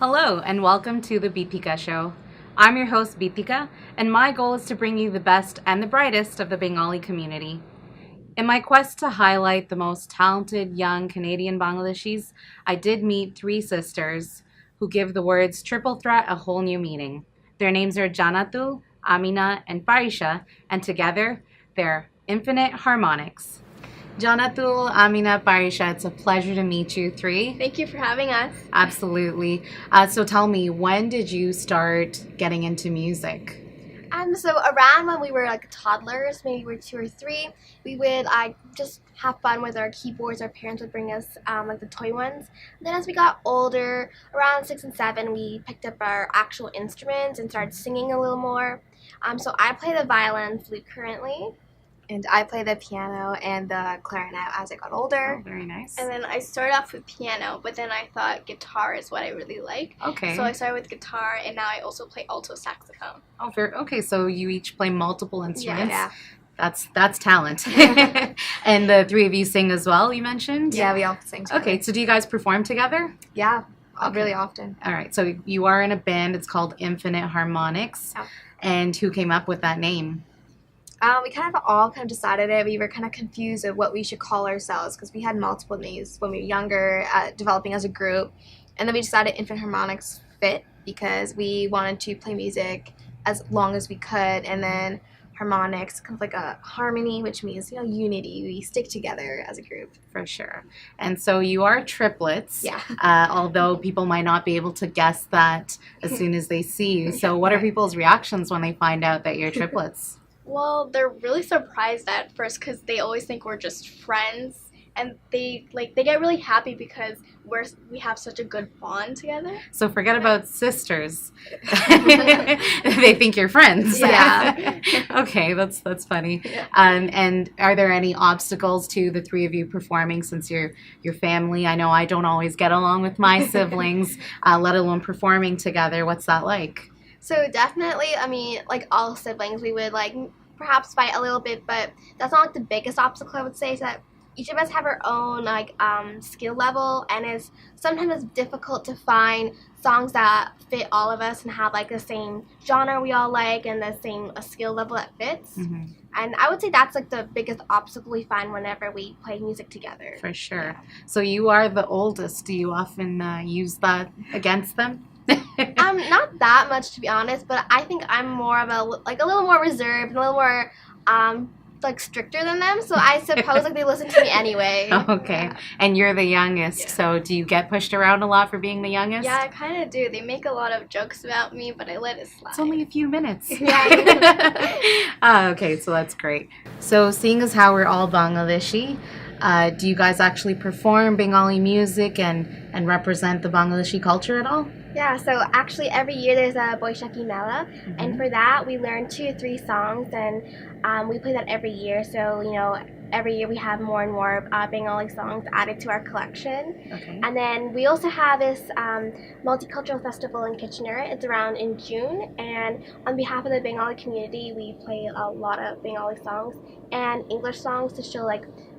Hello and welcome to the Bithika show. I'm your host Bithika, and my goal is to bring you the best and the brightest of the Bengali community. In my quest to highlight the most talented young Canadian Bangladeshis, I did meet three sisters who give the words triple threat a whole new meaning. Their names are Janatul, Amina, and Parisha, and together they're Infinite Harmonics. Janatul, Amina, Parisha, it's a pleasure to meet you three. Thank you for having us. Absolutely. So tell me, when did you start getting into music? So around when we were like toddlers, maybe we were 2 or 3, we would just have fun with our keyboards. Our parents would bring us like the toy ones. Then as we got older, around 6 and 7, we picked up our actual instruments and started singing a little more. So I play the violin and flute currently. And I play the piano and the clarinet as I got older. Oh, very nice. And then I started off with piano, but then I thought guitar is what I really like. Okay. So I started with guitar, and now I also play alto saxophone. Oh, okay. So you each play multiple instruments. Yeah. That's talent. And the three of you sing as well, you mentioned? Yeah, we all sing together. Okay, so do you guys perform together? Yeah, Okay. really often. All right, so you are in a band. It's called Infinite Harmonics. Yeah. And who came up with that name? We all decided it. We were kind of confused of what we should call ourselves because we had multiple names when we were younger, developing as a group. And then we decided Infinite Harmonics fit because we wanted to play music as long as we could. And then harmonics, kind of like a harmony, which means, unity. We stick together as a group. For sure. And so you are triplets. Yeah. Although people might not be able to guess that as soon as they see you. So what are people's reactions when they find out that you're triplets? Well, they're really surprised at first because they always think we're just friends, and they get really happy because we have such a good bond together. So forget about sisters. They think you're friends. Yeah. Okay, that's funny. Yeah. And are there any obstacles to the three of you performing since you're your family? I know I don't always get along with my siblings, let alone performing together. What's that like? So definitely, like all siblings, we would perhaps fight a little bit, but that's not the biggest obstacle. I would say is that each of us have our own skill level, and sometimes it's difficult to find songs that fit all of us and have the same genre we all like and the same skill level that fits. Mm-hmm. And I would say that's the biggest obstacle we find whenever we play music together. For sure. So you are the oldest. Do you often use that against them? Not that much, to be honest, but I think I'm more of a little more reserved and a little more stricter than them, so I suppose they listen to me anyway. Okay. Yeah. And you're the youngest, so do you get pushed around a lot for being the youngest? Yeah, I kind of do. They make a lot of jokes about me, but I let it slide. It's only a few minutes. Yeah. Okay, so that's great. So seeing as how we're all Bangladeshi, do you guys actually perform Bengali music and represent the Bangladeshi culture at all? Yeah, so actually every year there's a Boishaki Mela, and for that we learn 2 or 3 songs, and we play that every year. So, every year we have more and more Bengali songs added to our collection. Okay. And then we also have this multicultural festival in Kitchener. It's around in June, and on behalf of the Bengali community, we play a lot of Bengali songs and English songs to show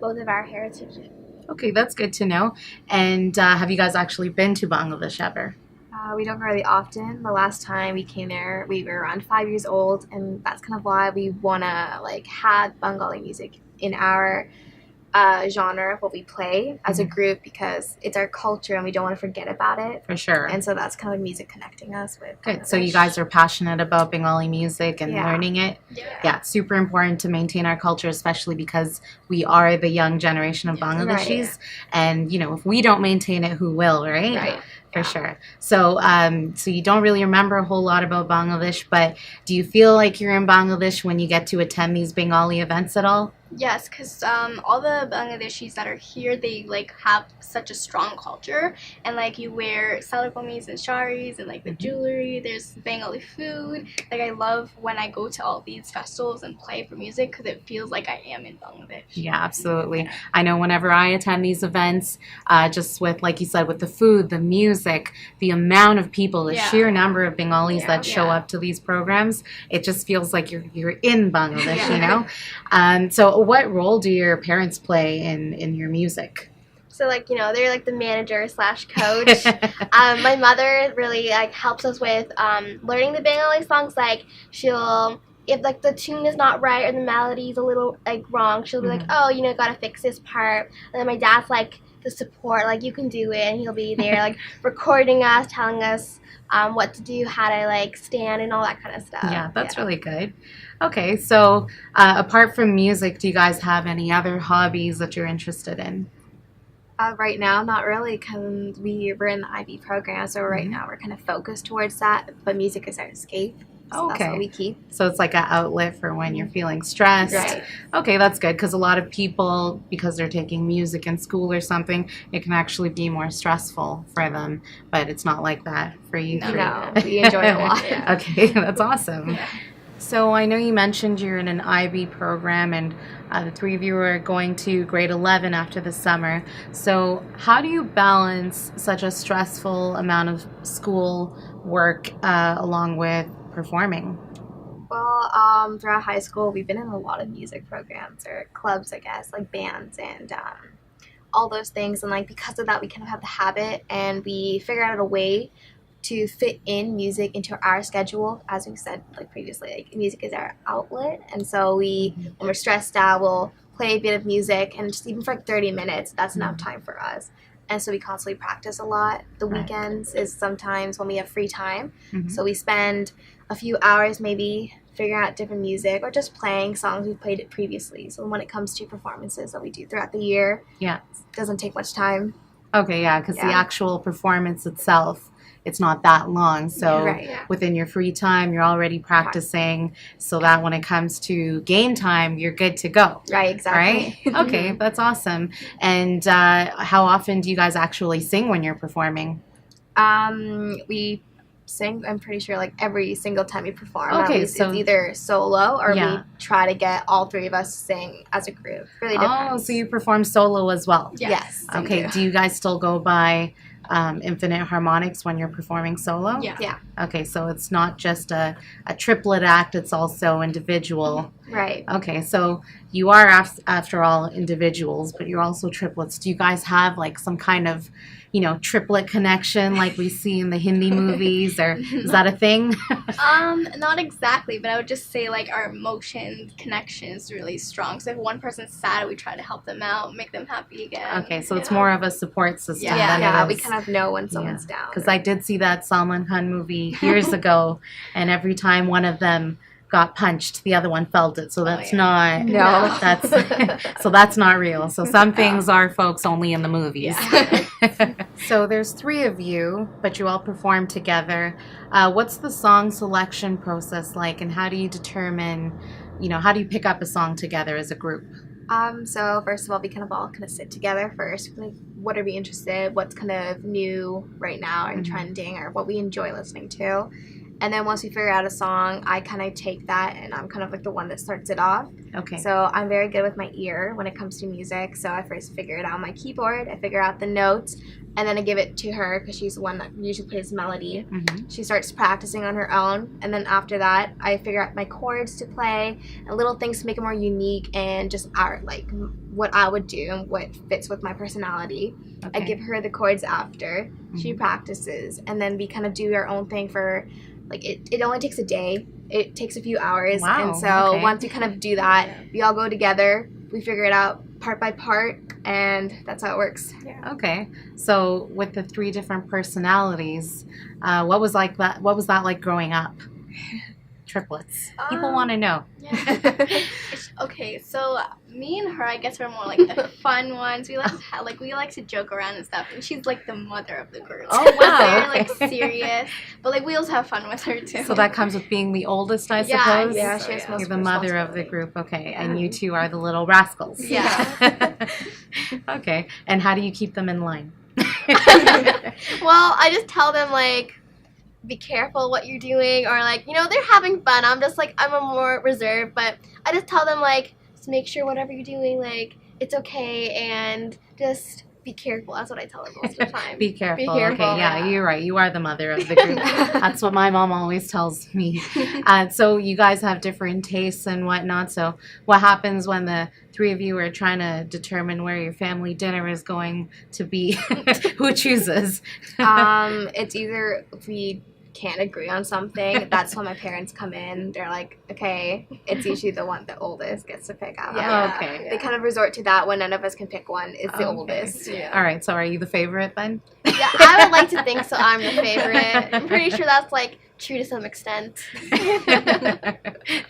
both of our heritage. Okay, that's good to know. And have you guys actually been to Bangladesh ever? We don't go really often. The last time we came there, we were around 5 years old, and that's kind of why we want to have Bengali music in our genre of what we play as a group, because it's our culture and we don't want to forget about it. For sure. And so that's kind of music connecting us with Good. Bangladesh. So you guys are passionate about Bengali music and Yeah. learning it? Yeah. It's super important to maintain our culture, especially because we are the young generation of Bangladeshis. And, if we don't maintain it, who will, right? Right. For sure. So, so you don't really remember a whole lot about Bangladesh, but do you feel like you're in Bangladesh when you get to attend these Bengali events at all? Yes, because all the Bangladeshis that are here, they have such a strong culture, and you wear salwar kameez and sharis and the jewelry. There's Bengali food. I love when I go to all these festivals and play for music because it feels like I am in Bangladesh. Yeah, absolutely. I know whenever I attend these events, just with, like you said, with the food, the music, the amount of people, the sheer number of Bengalis that show up to these programs, it just feels like you're in Bangladesh, So what role do your parents play in your music? So, like, you know, they're like the manager slash coach. My mother really like helps us with learning the Bengali songs. Like, she'll, if like the tune is not right or the melody's a little like wrong, she'll be like, oh, you know, gotta fix this part. And then my dad's like the support, like, you can do it, and he'll be there like recording us, telling us what to do, how to like stand, and all that kind of stuff. Yeah, that's really good. Okay, so apart from music, do you guys have any other hobbies that you're interested in? Right now, not really, because we're in the IB program, so right now we're kind of focused towards that, but music is our escape. So that's what we keep. So it's like an outlet for when you're feeling stressed. Right. Okay, that's good, because a lot of people, because they're taking music in school or something, it can actually be more stressful for them, but it's not like that for you three. No, we enjoy it a lot. Okay, that's awesome. So I know you mentioned you're in an IB program, and the three of you are going to grade 11 after the summer. So how do you balance such a stressful amount of school work along with performing? Well, throughout high school, we've been in a lot of music programs or clubs, I guess, like bands and all those things. And like because of that, we kind of have the habit, and we figure out a way to fit in music into our schedule. As we said like previously, like music is our outlet, and so we, when we're stressed out, we'll play a bit of music, and just even for like 30 minutes, that's enough time for us. And so we constantly practice a lot. The weekends is sometimes when we have free time, so we spend a few hours maybe figuring out different music or just playing songs we've played it previously. So when it comes to performances that we do throughout the year, it doesn't take much time. Okay, because the actual performance itself, it's not that long, so within your free time you're already practicing, so that when it comes to game time you're good to go. Right, exactly. Right? Okay, that's awesome. And how often do you guys actually sing when you're performing? We sing, I'm pretty sure, like every single time we perform. Okay, so it's so either solo or we try to get all three of us to sing as a group. Really depends. Oh, so you perform solo as well? Yes. Okay, do you guys still go by infinite harmonics when you're performing solo? Yeah. Okay, so it's not just a triplet act, it's also individual. Right. Okay, so you are after all individuals, but you're also triplets. Do you guys have like some kind of, triplet connection like we see in the Hindi movies, or is that a thing? Not exactly, but I would just say like our emotion connection is really strong. So if one person's sad, we try to help them out, make them happy again. Okay, so it's more of a support system. Yeah, we kind of know when someone's down. Because I did see that Salman Khan movie years ago, and every time one of them got punched, the other one felt it. So that's not so that's not real. So some things are, folks, only in the movies. So there's three of you, but you all perform together. What's the song selection process like, and how do you determine, how do you pick up a song together as a group? So first of all, we kind of sit together first. Like, what are we interested? What's kind of new right now and trending, or what we enjoy listening to? And then once we figure out a song, I kind of take that, and I'm kind of like the one that starts it off. Okay. So I'm very good with my ear when it comes to music. So I first figure it out on my keyboard. I figure out the notes, and then I give it to her because she's the one that usually plays melody. She starts practicing on her own, and then after that, I figure out my chords to play and little things to make it more unique and just like what I would do and what fits with my personality. I give her the chords after. She practices, and then we kind of do our own thing for. Like, it only takes a day. It takes a few hours. Wow, and so once we kind of do that, we all go together. We figure it out part by part, and that's how it works. Yeah. Okay. So with the three different personalities, what was that like growing up? Triplets. People want to know. Okay, so me and her, I guess we're more like the fun ones. We like to joke around and stuff, and she's like the mother of the group. Oh wow! Very serious, but like we also have fun with her too. So that comes with being the oldest, I suppose. Yeah, she's You're the mother of the group. Okay, and you two are the little rascals. Yeah. Okay, and how do you keep them in line? Well, I just tell them like, be careful what you're doing, or like, they're having fun. I'm a more reserved, but I just tell them like, just make sure whatever you're doing, like, it's okay, and just be careful. That's what I tell her most of the time. Be careful. Be careful, Okay, yeah, yeah. you're right. You are the mother of the group. That's what my mom always tells me. So you guys have different tastes and whatnot. So what happens when the three of you are trying to determine where your family dinner is going to be? Who chooses? It's either if we can't agree on something, that's when my parents come in. They're like, okay, it's usually the oldest gets to pick out. Yeah. Okay. They kind of resort to that when none of us can pick one. It's the Okay. oldest. Yeah. All right. So are you the favorite then? Yeah, I would like to think so. I'm the favorite. I'm pretty sure that's like true to some extent.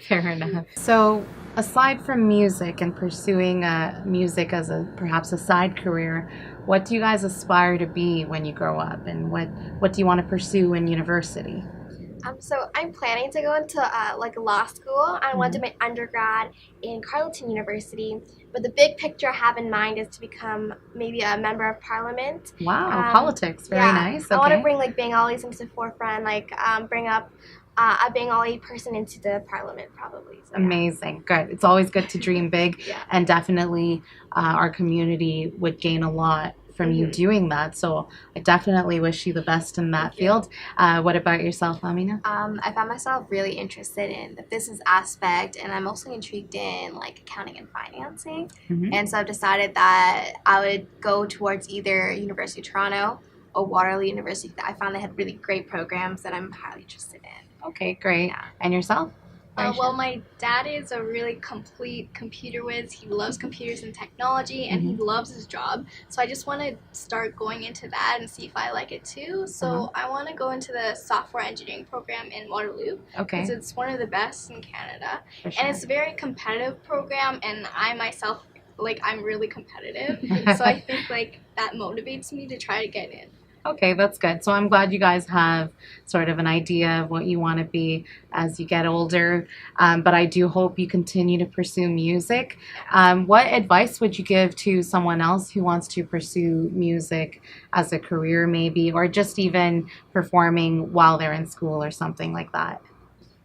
Fair enough. So, aside from music and pursuing music as perhaps a side career, what do you guys aspire to be when you grow up, and what do you want to pursue in university? So I'm planning to go into like law school. I want to do my undergrad in Carleton University, but the big picture I have in mind is to become maybe a member of parliament. Wow, politics, very yeah, nice. Okay. I want to bring like Bengalis into the forefront, like bring up a Bengali person into the parliament probably. So, yeah. Amazing, good. It's always good to dream big, Yeah. and definitely our community would gain a lot from you doing that. So I definitely wish you the best in that field. What about yourself, Amina? I found myself really interested in the business aspect, and I'm also intrigued in like accounting and financing. Mhm. And so I've decided that I would go towards either University of Toronto or Waterloo University. I found they had really great programs that I'm highly interested in. Okay, great. Yeah. And yourself? Well, my dad is a really complete computer whiz. He loves computers and technology, and he loves his job. So I just want to start going into that and see if I like it too. So I want to go into the software engineering program in Waterloo Okay, because it's one of the best in Canada. for sure. And it's a very competitive program, and I myself, like, I'm really competitive. So I think, like, that motivates me to try to get in. Okay, that's good. So I'm glad you guys have sort of an idea of what you want to be as you get older. But I do hope you continue to pursue music. What advice would you give to someone else who wants to pursue music as a career, maybe, or just even performing while they're in school or something like that?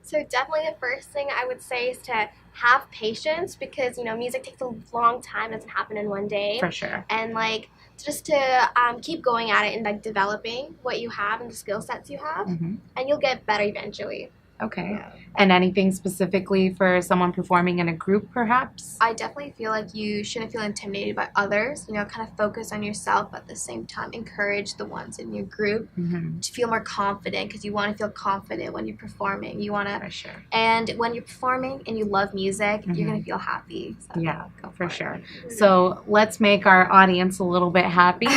So definitely the first thing I would say is to have patience because, you know, music takes a long time. It doesn't happen in one day. For sure. And, like, just to keep going at it and, like, developing what you have and the skill sets you have. Mhm. And you'll get better eventually. Okay. And anything specifically for someone performing in a group, perhaps? I definitely feel like you shouldn't feel intimidated by others. You know, kind of focus on yourself, but at the same time, encourage the ones in your group Mm-hmm. to feel more confident because you want to feel confident when you're performing. You want to, For sure. and when you're performing and you love music, Mhm. you're gonna feel happy. So Yeah, go for it. sure. So let's make our audience a little bit happy.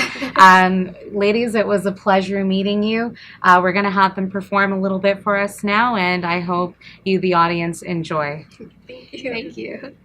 Ladies, it was a pleasure meeting you. We're going to have them perform a little bit for us now, and I hope you, the audience, enjoy. Thank you.